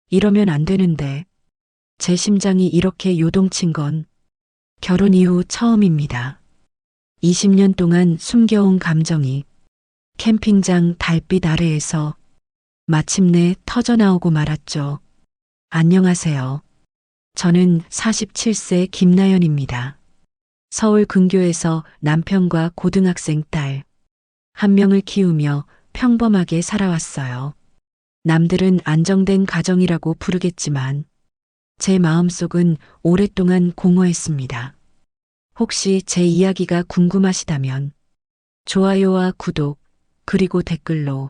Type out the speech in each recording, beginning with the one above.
이러면 안 되는데 제 심장이 이렇게 요동친 건 결혼 이후 처음입니다. 20년 동안 숨겨온 감정이 캠핑장 달빛 아래에서 마침내 터져나오고 말았죠. 안녕하세요. 저는 47세 김나연입니다. 서울 근교에서 남편과 고등학생 딸 한 명을 키우며 평범하게 살아왔어요. 남들은 안정된 가정이라고 부르겠지만 제 마음속은 오랫동안 공허했습니다. 혹시 제 이야기가 궁금하시다면 좋아요와 구독, 그리고 댓글로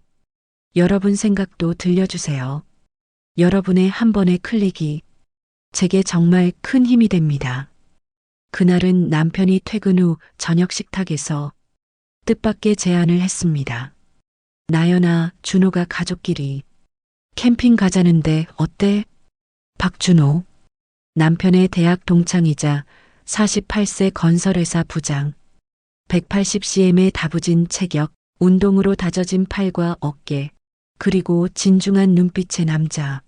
여러분 생각도 들려주세요. 여러분의 한 번의 클릭이 제게 정말 큰 힘이 됩니다. 그날은 남편이 퇴근 후 저녁 식탁에서 뜻밖의 제안을 했습니다. 나연아, 준호가 가족끼리 캠핑 가자는데 어때? 박준호, 남편의 대학 동창이자 48세 건설회사 부장, 180cm의 다부진 체격, 운동으로 다져진 팔과 어깨, 그리고 진중한 눈빛의 남자.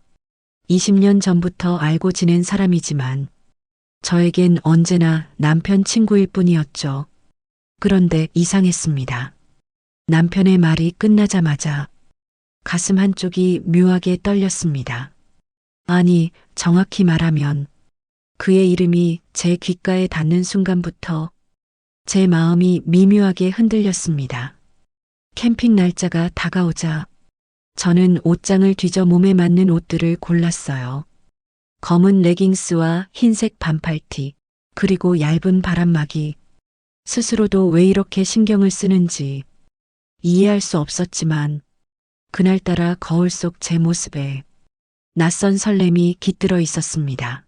20년 전부터 알고 지낸 사람이지만 저에겐 언제나 남편 친구일 뿐이었죠. 그런데 이상했습니다. 남편의 말이 끝나자마자 가슴 한쪽이 묘하게 떨렸습니다. 아니, 정확히 말하면 그의 이름이 제 귓가에 닿는 순간부터 제 마음이 미묘하게 흔들렸습니다. 캠핑 날짜가 다가오자 저는 옷장을 뒤져 몸에 맞는 옷들을 골랐어요. 검은 레깅스와 흰색 반팔티, 그리고 얇은 바람막이. 스스로도 왜 이렇게 신경을 쓰는지 이해할 수 없었지만 그날따라 거울 속 제 모습에 낯선 설렘이 깃들어 있었습니다.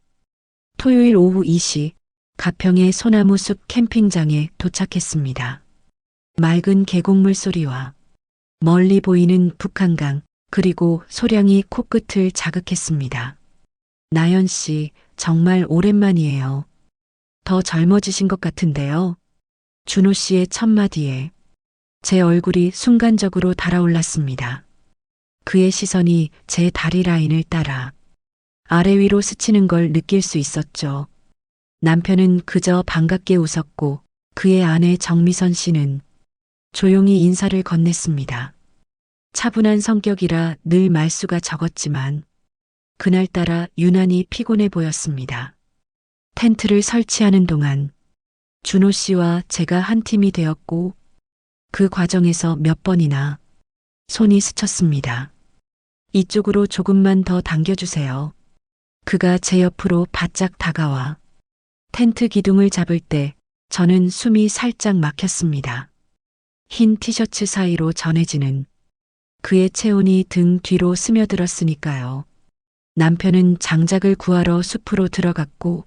토요일 오후 2시 가평의 소나무 숲 캠핑장에 도착했습니다. 맑은 계곡물 소리와 멀리 보이는 북한강, 그리고 소량이 코끝을 자극했습니다. 나연 씨, 정말 오랜만이에요. 더 젊어지신 것 같은데요. 준호 씨의 첫마디에 제 얼굴이 순간적으로 달아올랐습니다. 그의 시선이 제 다리 라인을 따라 아래 위로 스치는 걸 느낄 수 있었죠. 남편은 그저 반갑게 웃었고 그의 아내 정미선 씨는 조용히 인사를 건넸습니다. 차분한 성격이라 늘 말수가 적었지만 그날따라 유난히 피곤해 보였습니다. 텐트를 설치하는 동안 준호 씨와 제가 한 팀이 되었고 그 과정에서 몇 번이나 손이 스쳤습니다. 이쪽으로 조금만 더 당겨주세요. 그가 제 옆으로 바짝 다가와 텐트 기둥을 잡을 때 저는 숨이 살짝 막혔습니다. 흰 티셔츠 사이로 전해지는 그의 체온이 등 뒤로 스며들었으니까요. 남편은 장작을 구하러 숲으로 들어갔고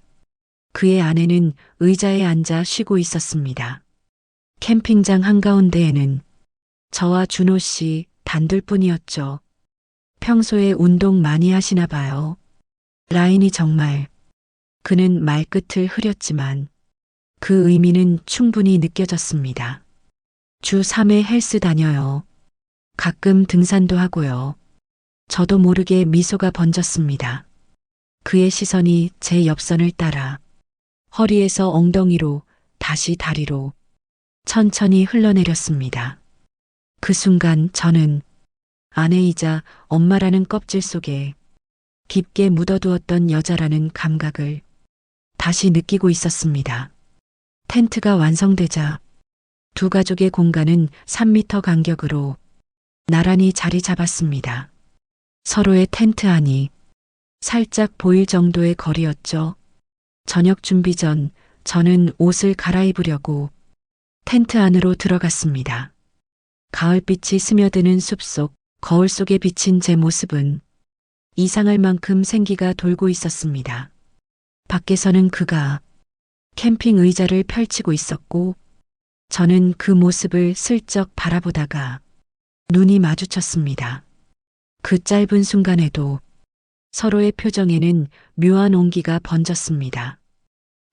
그의 아내는 의자에 앉아 쉬고 있었습니다. 캠핑장 한가운데에는 저와 준호 씨 단둘뿐이었죠. 평소에 운동 많이 하시나 봐요. 라인이 정말. 그는 말끝을 흐렸지만 그 의미는 충분히 느껴졌습니다. 주 3회 헬스 다녀요. 가끔 등산도 하고요. 저도 모르게 미소가 번졌습니다. 그의 시선이 제 옆선을 따라 허리에서 엉덩이로 다시 다리로 천천히 흘러내렸습니다. 그 순간 저는 아내이자 엄마라는 껍질 속에 깊게 묻어두었던 여자라는 감각을 다시 느끼고 있었습니다. 텐트가 완성되자 두 가족의 공간은 3m 간격으로 나란히 자리 잡았습니다. 서로의 텐트 안이 살짝 보일 정도의 거리였죠. 저녁 준비 전 저는 옷을 갈아입으려고 텐트 안으로 들어갔습니다. 가을빛이 스며드는 숲속 거울 속에 비친 제 모습은 이상할 만큼 생기가 돌고 있었습니다. 밖에서는 그가 캠핑 의자를 펼치고 있었고 저는 그 모습을 슬쩍 바라보다가 눈이 마주쳤습니다. 그 짧은 순간에도 서로의 표정에는 묘한 온기가 번졌습니다.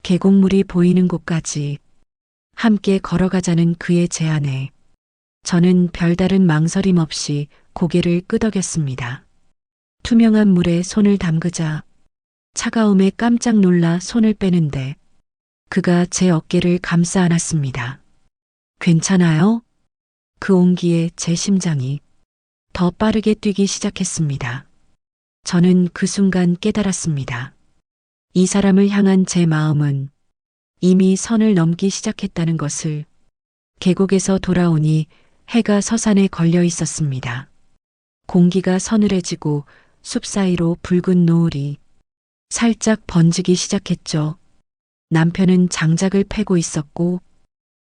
계곡물이 보이는 곳까지 함께 걸어가자는 그의 제안에 저는 별다른 망설임 없이 고개를 끄덕였습니다. 투명한 물에 손을 담그자 차가움에 깜짝 놀라 손을 빼는데 그가 제 어깨를 감싸 안았습니다. 괜찮아요? 그 온기에 제 심장이 더 빠르게 뛰기 시작했습니다. 저는 그 순간 깨달았습니다. 이 사람을 향한 제 마음은 이미 선을 넘기 시작했다는 것을. 계곡에서 돌아오니 해가 서산에 걸려 있었습니다. 공기가 서늘해지고 숲 사이로 붉은 노을이 살짝 번지기 시작했죠. 남편은 장작을 패고 있었고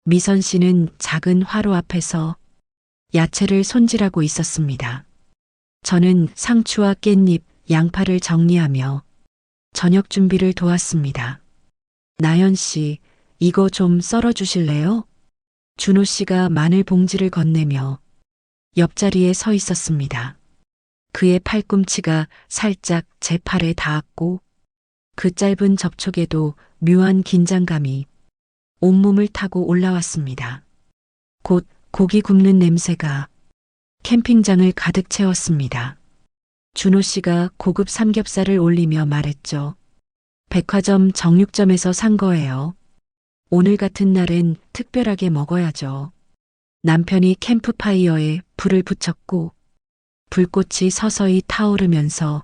미선 씨는 작은 화로 앞에서 야채를 손질하고 있었습니다. 저는 상추와 깻잎, 양파를 정리하며 저녁 준비를 도왔습니다. 나연 씨, 이거 좀 썰어 주실래요? 준호 씨가 마늘 봉지를 건네며 옆자리에 서 있었습니다. 그의 팔꿈치가 살짝 제 팔에 닿았고 그 짧은 접촉에도 묘한 긴장감이 온몸을 타고 올라왔습니다. 곧 고기 굽는 냄새가 캠핑장을 가득 채웠습니다. 준호 씨가 고급 삼겹살을 올리며 말했죠. 백화점 정육점에서 산 거예요. 오늘 같은 날엔 특별하게 먹어야죠. 남편이 캠프파이어에 불을 붙였고 불꽃이 서서히 타오르면서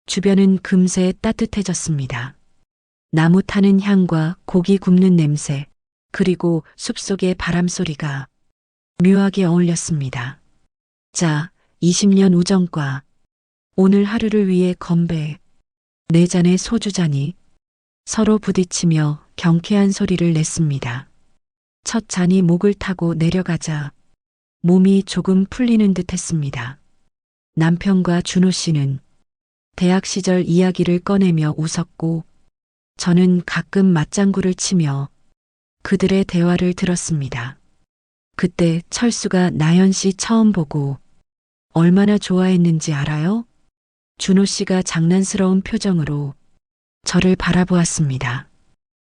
주변은 금세 따뜻해졌습니다. 나무 타는 향과 고기 굽는 냄새, 그리고 숲속의 바람소리가 묘하게 어울렸습니다. 자, 20년 우정과 오늘 하루를 위해 건배. 네 잔의 소주잔이 서로 부딪히며 경쾌한 소리를 냈습니다. 첫 잔이 목을 타고 내려가자 몸이 조금 풀리는 듯 했습니다. 남편과 준호 씨는 대학 시절 이야기를 꺼내며 웃었고 저는 가끔 맞장구를 치며 그들의 대화를 들었습니다. 그때 철수가 나연 씨 처음 보고 얼마나 좋아했는지 알아요? 준호 씨가 장난스러운 표정으로 저를 바라보았습니다.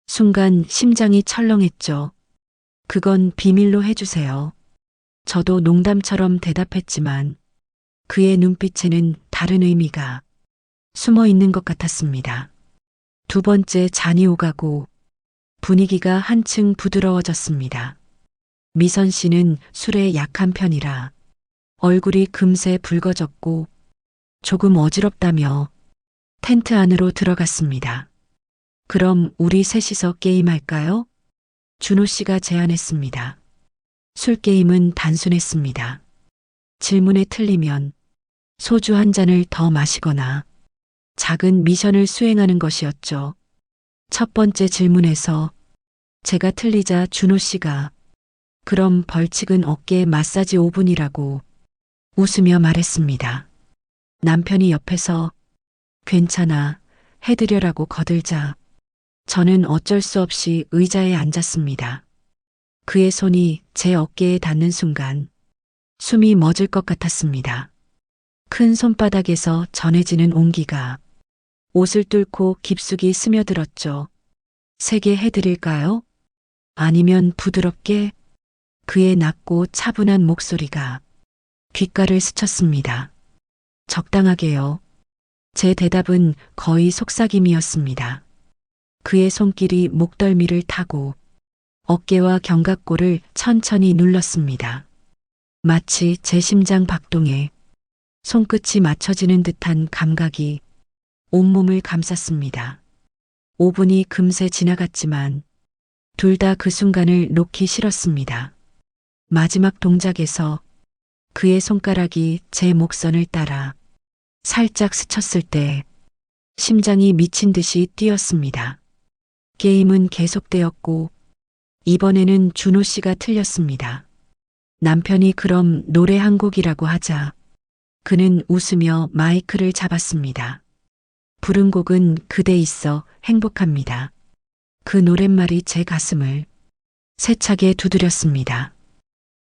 순간 심장이 철렁했죠. 그건 비밀로 해주세요. 저도 농담처럼 대답했지만 그의 눈빛에는 다른 의미가 숨어 있는 것 같았습니다. 두 번째 잔이 오가고 분위기가 한층 부드러워졌습니다. 미선 씨는 술에 약한 편이라 얼굴이 금세 붉어졌고 조금 어지럽다며 텐트 안으로 들어갔습니다. 그럼 우리 셋이서 게임할까요? 준호 씨가 제안했습니다. 술 게임은 단순했습니다. 질문에 틀리면 소주 한 잔을 더 마시거나 작은 미션을 수행하는 것이었죠. 첫 번째 질문에서 제가 틀리자 준호 씨가 그럼 벌칙은 어깨 마사지 5분이라고 웃으며 말했습니다. 남편이 옆에서 괜찮아, 해드려라고 거들자 저는 어쩔 수 없이 의자에 앉았습니다. 그의 손이 제 어깨에 닿는 순간 숨이 멎을 것 같았습니다. 큰 손바닥에서 전해지는 온기가 옷을 뚫고 깊숙이 스며들었죠. 세게 해드릴까요? 아니면 부드럽게? 그의 낮고 차분한 목소리가 귓가를 스쳤습니다. 적당하게요. 제 대답은 거의 속삭임이었습니다. 그의 손길이 목덜미를 타고 어깨와 견갑골을 천천히 눌렀습니다. 마치 제 심장 박동에 손끝이 맞춰지는 듯한 감각이 온몸을 감쌌습니다. 5분이 금세 지나갔지만 둘 다 그 순간을 놓기 싫었습니다. 마지막 동작에서 그의 손가락이 제 목선을 따라 살짝 스쳤을 때 심장이 미친 듯이 뛰었습니다. 게임은 계속되었고 이번에는 준호 씨가 틀렸습니다. 남편이 그럼 노래 한 곡이라고 하자 그는 웃으며 마이크를 잡았습니다. 부른 곡은 그대 있어 행복합니다. 그 노랫말이 제 가슴을 세차게 두드렸습니다.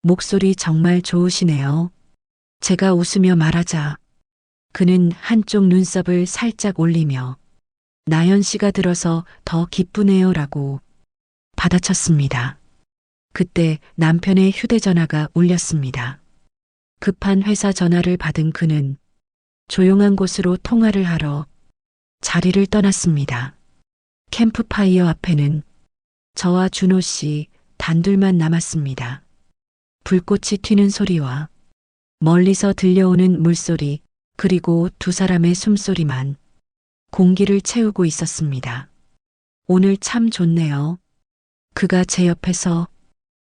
목소리 정말 좋으시네요. 제가 웃으며 말하자 그는 한쪽 눈썹을 살짝 올리며 나연 씨가 들어서 더 기쁘네요라고 받아쳤습니다. 그때 남편의 휴대전화가 울렸습니다. 급한 회사 전화를 받은 그는 조용한 곳으로 통화를 하러 자리를 떠났습니다. 캠프파이어 앞에는 저와 준호 씨 단둘만 남았습니다. 불꽃이 튀는 소리와 멀리서 들려오는 물소리, 그리고 두 사람의 숨소리만 공기를 채우고 있었습니다. 오늘 참 좋네요. 그가 제 옆에서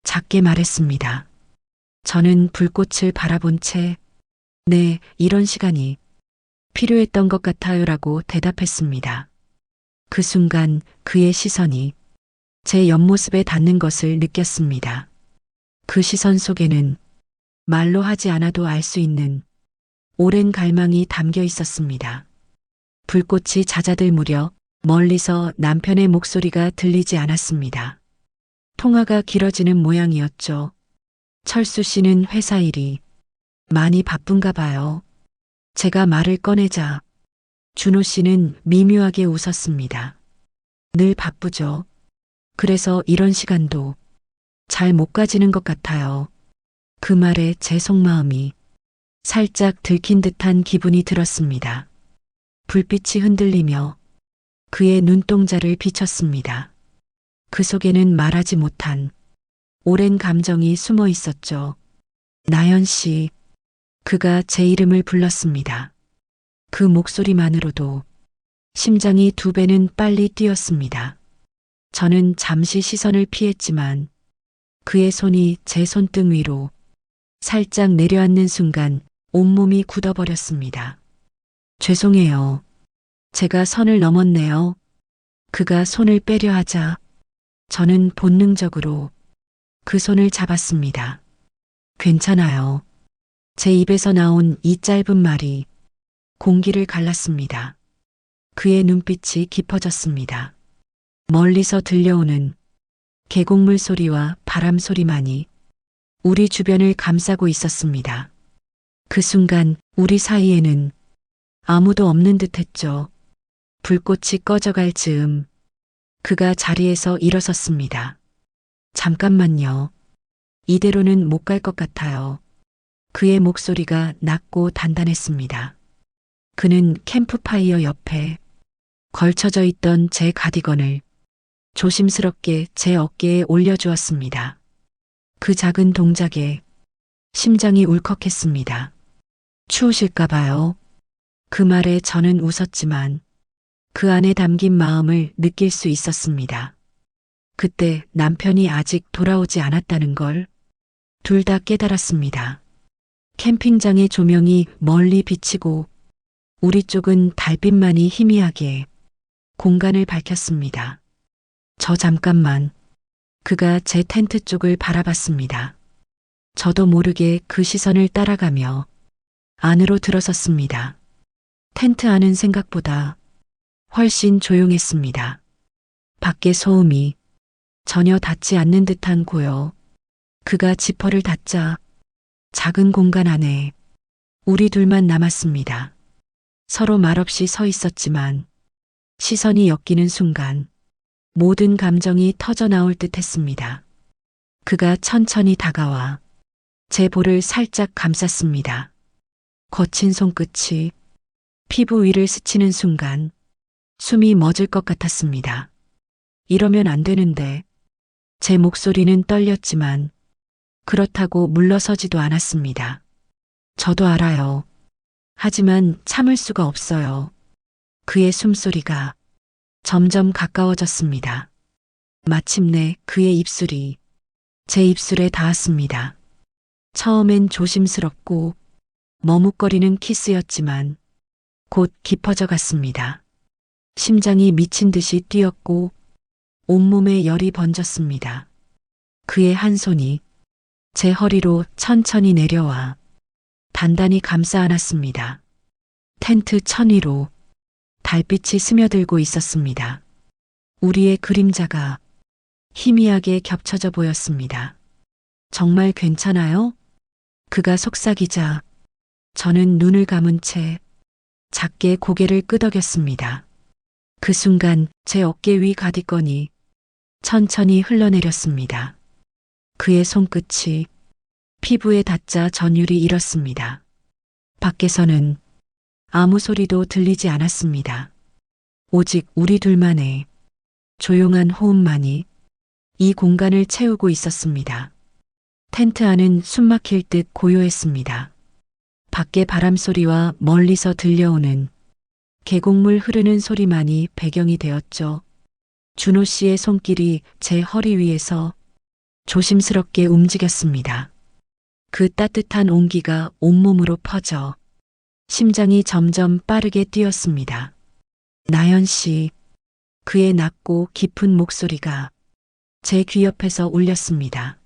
작게 말했습니다. 저는 불꽃을 바라본 채, 네, 이런 시간이 필요했던 것 같아요라고 대답했습니다. 그 순간 그의 시선이 제 옆모습에 닿는 것을 느꼈습니다. 그 시선 속에는 말로 하지 않아도 알 수 있는 오랜 갈망이 담겨 있었습니다. 불꽃이 잦아들 무렵 멀리서 남편의 목소리가 들리지 않았습니다. 통화가 길어지는 모양이었죠. 철수 씨는 회사 일이 많이 바쁜가 봐요. 제가 말을 꺼내자 준호 씨는 미묘하게 웃었습니다. 늘 바쁘죠. 그래서 이런 시간도 잘 못 가지는 것 같아요. 그 말에 제 속마음이 살짝 들킨 듯한 기분이 들었습니다. 불빛이 흔들리며 그의 눈동자를 비쳤습니다. 그 속에는 말하지 못한 오랜 감정이 숨어 있었죠. 나연 씨, 그가 제 이름을 불렀습니다. 그 목소리만으로도 심장이 2배는 빨리 뛰었습니다. 저는 잠시 시선을 피했지만 그의 손이 제 손등 위로 살짝 내려앉는 순간 온몸이 굳어버렸습니다. 죄송해요. 제가 선을 넘었네요. 그가 손을 빼려 하자 저는 본능적으로 그 손을 잡았습니다. 괜찮아요. 제 입에서 나온 이 짧은 말이 공기를 갈랐습니다. 그의 눈빛이 깊어졌습니다. 멀리서 들려오는 계곡물 소리와 바람 소리만이 우리 주변을 감싸고 있었습니다. 그 순간 우리 사이에는 아무도 없는 듯 했죠. 불꽃이 꺼져갈 즈음 그가 자리에서 일어섰습니다. 잠깐만요. 이대로는 못 갈 것 같아요. 그의 목소리가 낮고 단단했습니다. 그는 캠프파이어 옆에 걸쳐져 있던 제 가디건을 조심스럽게 제 어깨에 올려주었습니다. 그 작은 동작에 심장이 울컥했습니다. 추우실까 봐요. 그 말에 저는 웃었지만 그 안에 담긴 마음을 느낄 수 있었습니다. 그때 남편이 아직 돌아오지 않았다는 걸 둘 다 깨달았습니다. 캠핑장의 조명이 멀리 비치고 우리 쪽은 달빛만이 희미하게 공간을 밝혔습니다. 저 잠깐만 그가 제 텐트 쪽을 바라봤습니다. 저도 모르게 그 시선을 따라가며 안으로 들어섰습니다. 텐트 안은 생각보다 훨씬 조용했습니다. 밖의 소음이 전혀 닿지 않는 듯한 고요. 그가 지퍼를 닫자 작은 공간 안에 우리 둘만 남았습니다. 서로 말없이 서 있었지만 시선이 엮이는 순간 모든 감정이 터져 나올 듯 했습니다. 그가 천천히 다가와 제 볼을 살짝 감쌌습니다. 거친 손끝이 피부 위를 스치는 순간 숨이 멎을 것 같았습니다. 이러면 안 되는데 제 목소리는 떨렸지만 그렇다고 물러서지도 않았습니다. 저도 알아요. 하지만 참을 수가 없어요. 그의 숨소리가 점점 가까워졌습니다. 마침내 그의 입술이 제 입술에 닿았습니다. 처음엔 조심스럽고 머뭇거리는 키스였지만 곧 깊어져 갔습니다. 심장이 미친 듯이 뛰었고 온몸에 열이 번졌습니다. 그의 한 손이 제 허리로 천천히 내려와 단단히 감싸 안았습니다. 텐트 천 위로 달빛이 스며들고 있었습니다. 우리의 그림자가 희미하게 겹쳐져 보였습니다. 정말 괜찮아요? 그가 속삭이자 저는 눈을 감은 채 작게 고개를 끄덕였습니다. 그 순간 제 어깨 위 가디건이 천천히 흘러내렸습니다. 그의 손끝이 피부에 닿자 전율이 일었습니다. 밖에서는 아무 소리도 들리지 않았습니다. 오직 우리 둘만의 조용한 호흡만이 이 공간을 채우고 있었습니다. 텐트 안은 숨막힐 듯 고요했습니다. 밖의 바람소리와 멀리서 들려오는 계곡물 흐르는 소리만이 배경이 되었죠. 준호 씨의 손길이 제 허리 위에서 조심스럽게 움직였습니다. 그 따뜻한 온기가 온몸으로 퍼져 심장이 점점 빠르게 뛰었습니다. 나연 씨, 그의 낮고 깊은 목소리가 제 귀 옆에서 울렸습니다.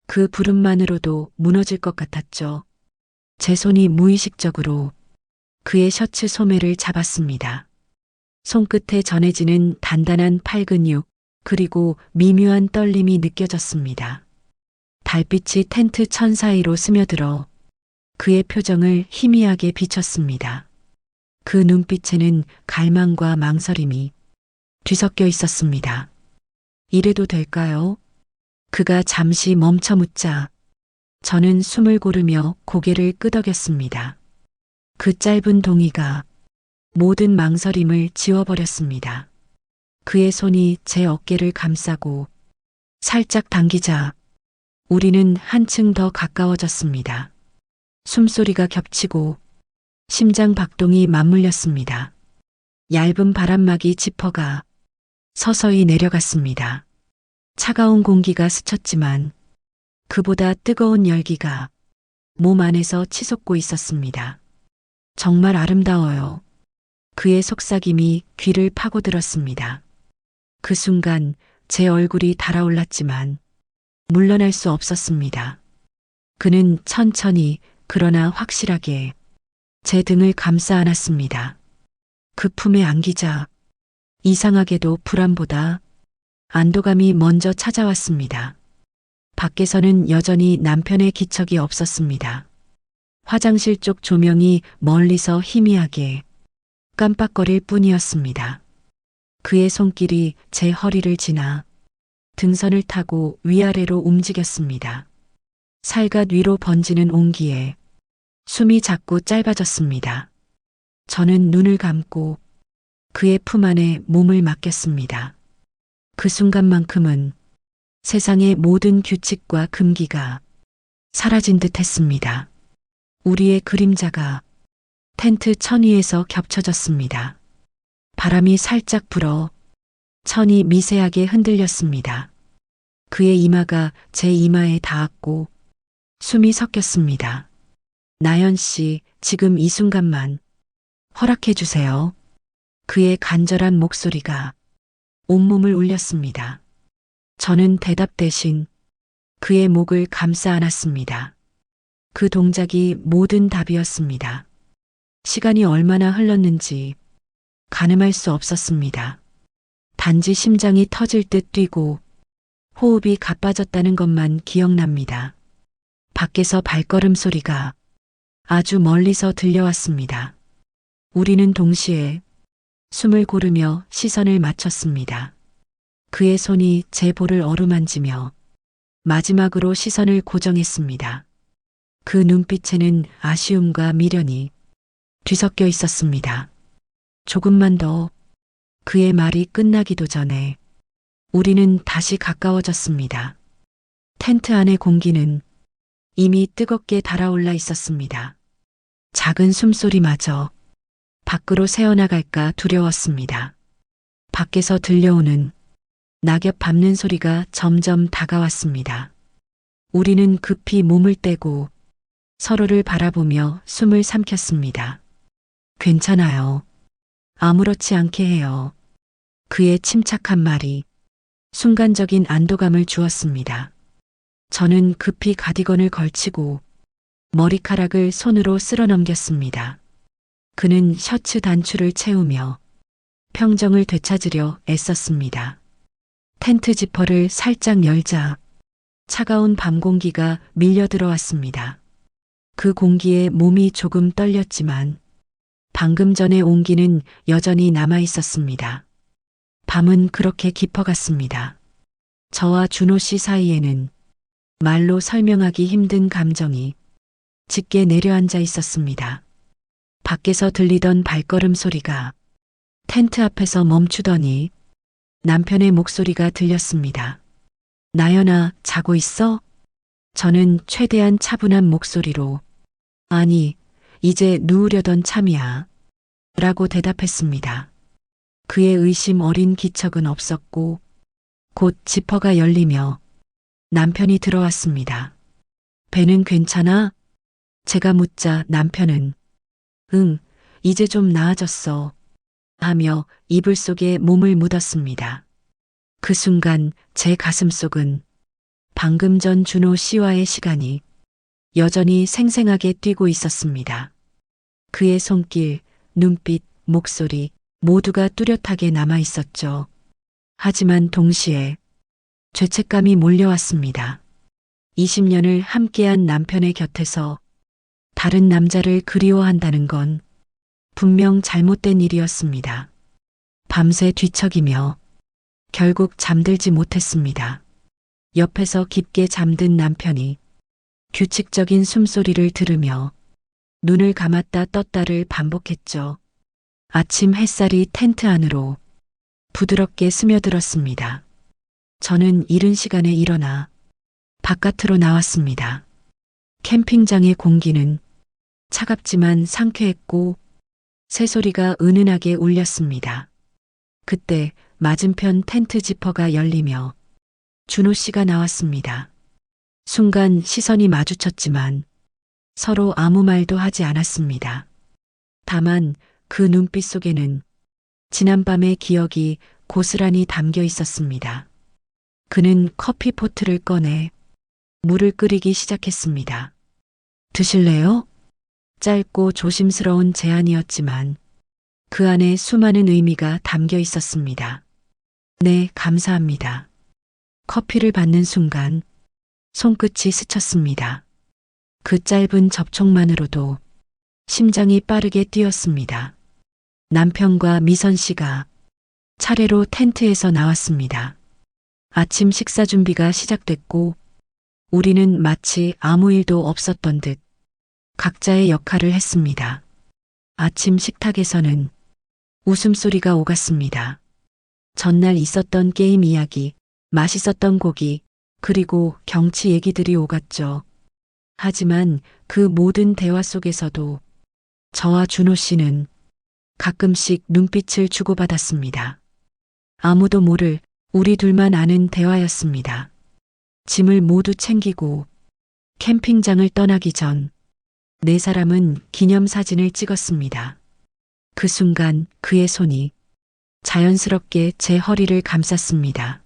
그 부름만으로도 무너질 것 같았죠. 제 손이 무의식적으로 그의 셔츠 소매를 잡았습니다. 손끝에 전해지는 단단한 팔 근육, 그리고 미묘한 떨림이 느껴졌습니다. 달빛이 텐트 천 사이로 스며들어 그의 표정을 희미하게 비췄습니다. 그 눈빛에는 갈망과 망설임이 뒤섞여 있었습니다. 이래도 될까요? 그가 잠시 멈춰 묻자 저는 숨을 고르며 고개를 끄덕였습니다. 그 짧은 동의가 모든 망설임을 지워버렸습니다. 그의 손이 제 어깨를 감싸고 살짝 당기자 우리는 한층 더 가까워졌습니다. 숨소리가 겹치고 심장 박동이 맞물렸습니다. 얇은 바람막이 지퍼가 서서히 내려갔습니다. 차가운 공기가 스쳤지만 그보다 뜨거운 열기가 몸 안에서 치솟고 있었습니다. 정말 아름다워요. 그의 속삭임이 귀를 파고들었습니다. 그 순간 제 얼굴이 달아올랐지만 물러날 수 없었습니다. 그는 천천히 그러나 확실하게 제 등을 감싸 안았습니다. 그 품에 안기자 이상하게도 불안보다 안도감이 먼저 찾아왔습니다. 밖에서는 여전히 남편의 기척이 없었습니다. 화장실 쪽 조명이 멀리서 희미하게 깜빡거릴 뿐이었습니다. 그의 손길이 제 허리를 지나 등선을 타고 위아래로 움직였습니다. 살갗 위로 번지는 온기에 숨이 자꾸 짧아졌습니다. 저는 눈을 감고 그의 품 안에 몸을 맡겼습니다. 그 순간만큼은 세상의 모든 규칙과 금기가 사라진 듯 했습니다. 우리의 그림자가 텐트 천 위에서 겹쳐졌습니다. 바람이 살짝 불어 천이 미세하게 흔들렸습니다. 그의 이마가 제 이마에 닿았고 숨이 섞였습니다. 나연 씨, 지금 이 순간만 허락해 주세요. 그의 간절한 목소리가 온몸을 울렸습니다. 저는 대답 대신 그의 목을 감싸 안았습니다. 그 동작이 모든 답이었습니다. 시간이 얼마나 흘렀는지 가늠할 수 없었습니다. 단지 심장이 터질 듯 뛰고 호흡이 가빠졌다는 것만 기억납니다. 밖에서 발걸음 소리가 아주 멀리서 들려왔습니다. 우리는 동시에 숨을 고르며 시선을 맞췄습니다. 그의 손이 제 볼을 어루만지며 마지막으로 시선을 고정했습니다. 그 눈빛에는 아쉬움과 미련이 뒤섞여 있었습니다. 조금만 더. 그의 말이 끝나기도 전에 우리는 다시 가까워졌습니다. 텐트 안의 공기는 이미 뜨겁게 달아올라 있었습니다. 작은 숨소리마저 밖으로 새어나갈까 두려웠습니다. 밖에서 들려오는 낙엽 밟는 소리가 점점 다가왔습니다. 우리는 급히 몸을 떼고 서로를 바라보며 숨을 삼켰습니다. 괜찮아요. 아무렇지 않게 해요. 그의 침착한 말이 순간적인 안도감을 주었습니다. 저는 급히 가디건을 걸치고 머리카락을 손으로 쓸어 넘겼습니다. 그는 셔츠 단추를 채우며 평정을 되찾으려 애썼습니다. 텐트 지퍼를 살짝 열자 차가운 밤 공기가 밀려 들어왔습니다. 그 공기에 몸이 조금 떨렸지만 방금 전의 온기는 여전히 남아 있었습니다. 밤은 그렇게 깊어갔습니다. 저와 준호 씨 사이에는 말로 설명하기 힘든 감정이 짙게 내려앉아 있었습니다. 밖에서 들리던 발걸음 소리가 텐트 앞에서 멈추더니 남편의 목소리가 들렸습니다. 나연아, 자고 있어? 저는 최대한 차분한 목소리로 아니, 이제 누우려던 참이야. 라고 대답했습니다. 그의 의심 어린 기척은 없었고 곧 지퍼가 열리며 남편이 들어왔습니다. 배는 괜찮아? 제가 묻자 남편은 응, 이제 좀 나아졌어. 하며 이불 속에 몸을 묻었습니다. 그 순간 제 가슴속은 방금 전 준호 씨와의 시간이 여전히 생생하게 뛰고 있었습니다. 그의 손길, 눈빛, 목소리 모두가 뚜렷하게 남아 있었죠. 하지만 동시에 죄책감이 몰려왔습니다. 20년을 함께한 남편의 곁에서 다른 남자를 그리워한다는 건 분명 잘못된 일이었습니다. 밤새 뒤척이며 결국 잠들지 못했습니다. 옆에서 깊게 잠든 남편이 규칙적인 숨소리를 들으며 눈을 감았다 떴다를 반복했죠. 아침 햇살이 텐트 안으로 부드럽게 스며들었습니다. 저는 이른 시간에 일어나 바깥으로 나왔습니다. 캠핑장의 공기는 차갑지만 상쾌했고 새소리가 은은하게 울렸습니다. 그때 맞은편 텐트 지퍼가 열리며 준호 씨가 나왔습니다. 순간 시선이 마주쳤지만 서로 아무 말도 하지 않았습니다. 다만 그 눈빛 속에는 지난밤의 기억이 고스란히 담겨 있었습니다. 그는 커피포트를 꺼내 물을 끓이기 시작했습니다. 드실래요? 짧고 조심스러운 제안이었지만 그 안에 수많은 의미가 담겨 있었습니다. 네, 감사합니다. 커피를 받는 순간 손끝이 스쳤습니다. 그 짧은 접촉만으로도 심장이 빠르게 뛰었습니다. 남편과 미선 씨가 차례로 텐트에서 나왔습니다. 아침 식사 준비가 시작됐고 우리는 마치 아무 일도 없었던 듯 각자의 역할을 했습니다. 아침 식탁에서는 웃음소리가 오갔습니다. 전날 있었던 게임 이야기, 맛있었던 고기, 그리고 경치 얘기들이 오갔죠. 하지만 그 모든 대화 속에서도 저와 준호 씨는 가끔씩 눈빛을 주고받았습니다. 아무도 모를 우리 둘만 아는 대화였습니다. 짐을 모두 챙기고 캠핑장을 떠나기 전 네 사람은 기념사진을 찍었습니다. 그 순간 그의 손이 자연스럽게 제 허리를 감쌌습니다.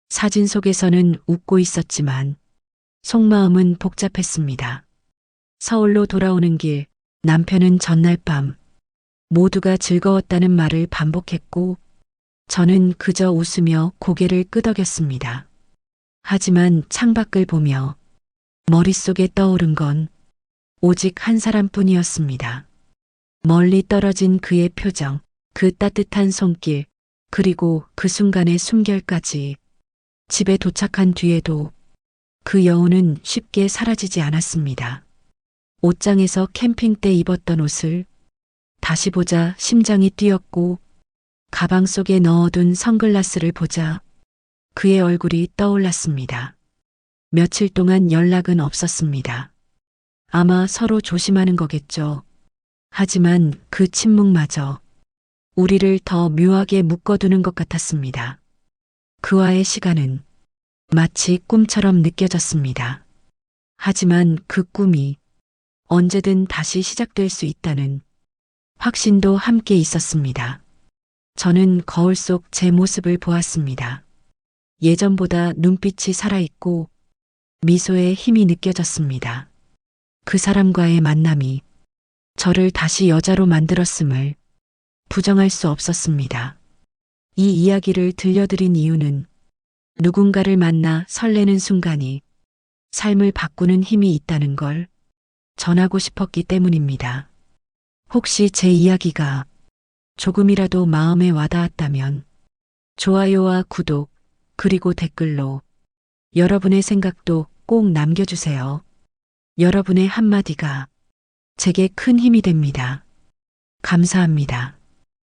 사진 속에서는 웃고 있었지만 속마음은 복잡했습니다. 서울로 돌아오는 길 남편은 전날 밤 모두가 즐거웠다는 말을 반복했고 저는 그저 웃으며 고개를 끄덕였습니다. 하지만 창밖을 보며 머릿속에 떠오른 건 오직 한 사람뿐이었습니다. 멀리 떨어진 그의 표정, 그 따뜻한 손길, 그리고 그 순간의 숨결까지 집에 도착한 뒤에도 그 여운은 쉽게 사라지지 않았습니다. 옷장에서 캠핑 때 입었던 옷을 다시 보자 심장이 뛰었고 가방 속에 넣어둔 선글라스를 보자 그의 얼굴이 떠올랐습니다. 며칠 동안 연락은 없었습니다. 아마 서로 조심하는 거겠죠. 하지만 그 침묵마저 우리를 더 묘하게 묶어두는 것 같았습니다. 그와의 시간은 마치 꿈처럼 느껴졌습니다. 하지만 그 꿈이 언제든 다시 시작될 수 있다는 확신도 함께 있었습니다. 저는 거울 속 제 모습을 보았습니다. 예전보다 눈빛이 살아있고 미소에 힘이 느껴졌습니다. 그 사람과의 만남이 저를 다시 여자로 만들었음을 부정할 수 없었습니다. 이 이야기를 들려드린 이유는 누군가를 만나 설레는 순간이 삶을 바꾸는 힘이 있다는 걸 전하고 싶었기 때문입니다. 혹시 제 이야기가 조금이라도 마음에 와닿았다면 좋아요와 구독, 그리고 댓글로 여러분의 생각도 꼭 남겨주세요. 여러분의 한마디가 제게 큰 힘이 됩니다. 감사합니다.